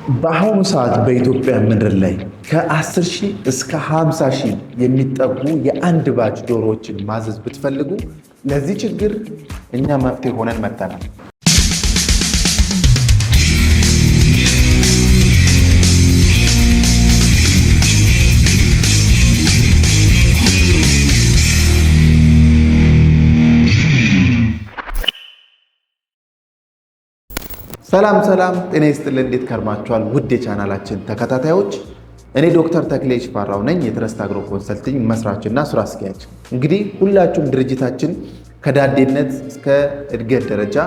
በአሁኑ ሰዓት በኢትዮጵያ ምድር ላይ ከ10 ሺህ እስከ 50 ሺህ የሚጠጉ የአንድ ባች ዶሮዎችን ማዘዝ ብትፈልጉ ለዚህ ችግር እኛ መፍትሄ ሆነን መጥተናል። ሰላም ጤና ይስጥልን። እንዴት ከርማችኋል? ውድ የቻናላችን ተከታታዮች፣ እኔ ዶክተር ተክሌ ሽፈራው ነኝ፣ የትረስት አግሮ ኮንሰልቲንግ መስራችና ስራ አስኪያጅ። እንግዲህ ሁላችሁም ድርጅታችን ከዳዴነት እስከ እድገት ደረጃ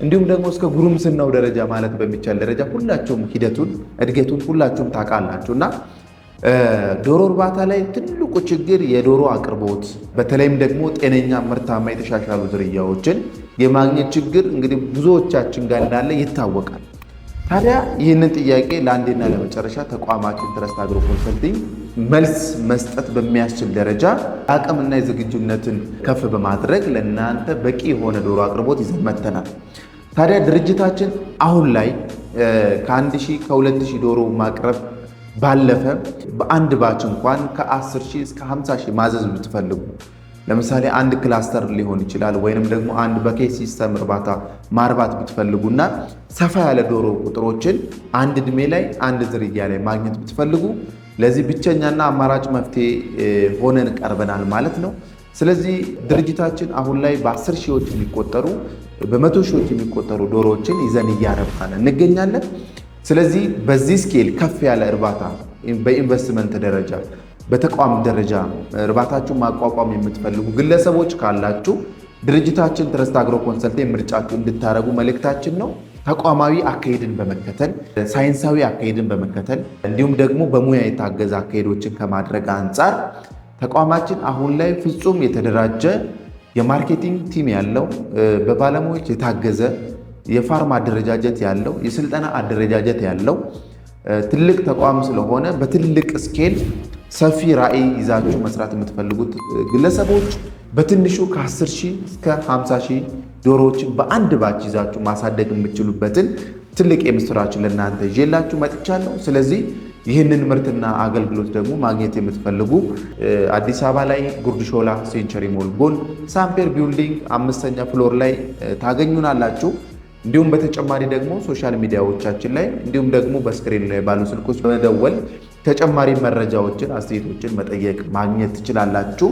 እንዲሁም ደግሞ እስከ ጉርምስናው ደረጃ ማለት በሚቻል ደረጃ ሁላችሁም ሂደቱን እድገቱን ሁላችሁም ታውቃላችሁና ዶሮ እርባታ ላይ ትልቁ ችግር የዶሮ አቅርቦት፣ በተለይም ደግሞ ጤነኛ ምርታማ የተሻሻሉ ዝርያዎችን የማግኘት ችግር እንግዲህ ብዙዎቻችን ጋር እንዳለ ይታወቃል። ታዲያ ይህንን ጥያቄ ለአንዴና ለመጨረሻ ተቋማችን ትረስት አግሮ ኮንሰልቲንግ መልስ መስጠት በሚያስችል ደረጃ አቅምና የዝግጁነትን ከፍ በማድረግ ለእናንተ በቂ የሆነ ዶሮ አቅርቦት ይዘን መጥተናል። ታዲያ ድርጅታችን አሁን ላይ ከ1000 ከ2000 ዶሮ ማቅረብ ባለፈ በአንድ ባች እንኳን ከ10 ሺህ እስከ 50 ሺህ ማዘዝ ብትፈልጉ፣ ለምሳሌ አንድ ክላስተር ሊሆን ይችላል፣ ወይንም ደግሞ አንድ በኬጅ ሲስተም እርባታ ማርባት ብትፈልጉና ሰፋ ያለ ዶሮ ቁጥሮችን አንድ እድሜ ላይ አንድ ዝርያ ላይ ማግኘት ብትፈልጉ ለዚህ ብቸኛና አማራጭ መፍትሄ ሆነን ቀርበናል ማለት ነው። ስለዚህ ድርጅታችን አሁን ላይ በ10 ሺዎች የሚቆጠሩ በመቶ ሺዎች የሚቆጠሩ ዶሮዎችን ይዘን እያረባን እንገኛለን። ስለዚህ በዚህ ስኬል ከፍ ያለ እርባታ በኢንቨስትመንት ደረጃ በተቋም ደረጃ እርባታችሁን ማቋቋም የምትፈልጉ ግለሰቦች ካላችሁ ድርጅታችን ትረስት አግሮ ኮንሰልቲንግ ምርጫችሁ እንድታረጉ መልእክታችን ነው። ተቋማዊ አካሄድን በመከተል ሳይንሳዊ አካሄድን በመከተል እንዲሁም ደግሞ በሙያ የታገዘ አካሄዶችን ከማድረግ አንጻር ተቋማችን አሁን ላይ ፍጹም የተደራጀ የማርኬቲንግ ቲም ያለው በባለሙያዎች የታገዘ የፋርም አደረጃጀት ያለው የስልጠና አደረጃጀት ያለው ትልቅ ተቋም ስለሆነ በትልቅ ስኬል ሰፊ ራዕይ ይዛችሁ መስራት የምትፈልጉት ግለሰቦች በትንሹ ከ10 ሺህ እስከ 50 ሺህ ዶሮዎችን በአንድ ባች ይዛችሁ ማሳደግ የምትችሉበትን ትልቅ የምስራችን ለእናንተ ይዤላችሁ መጥቻለሁ። ስለዚህ ይህንን ምርትና አገልግሎት ደግሞ ማግኘት የምትፈልጉ አዲስ አበባ ላይ ጉርድ ሾላ ሴንቸሪ ሞል ጎን ሳምፔር ቢልዲንግ 5ኛ ፍሎር ላይ ታገኙናላችሁ። እንዲሁም በተጨማሪ ደግሞ ሶሻል ሚዲያዎቻችን ላይ እንዲሁም ደግሞ በስክሪን ላይ ባሉ ስልኮች በመደወል ተጨማሪ መረጃዎችን፣ አስተያየቶችን መጠየቅ ማግኘት ትችላላችሁ።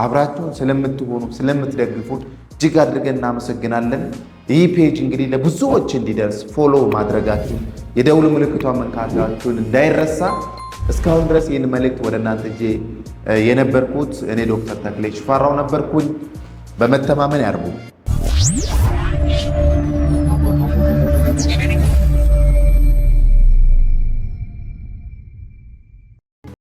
አብራችሁን ስለምትሆኑ ስለምትደግፉን እጅግ አድርገን እናመሰግናለን። ይህ ፔጅ እንግዲህ ለብዙዎች እንዲደርስ ፎሎ ማድረጋችሁን የደውል ምልክቷን መንካታችሁን እንዳይረሳ። እስካሁን ድረስ ይህን መልእክት ወደ እናንተ ይዤ የነበርኩት እኔ ዶክተር ተክሌ ሽፈራው ነበርኩኝ። በመተማመን ያርቡ።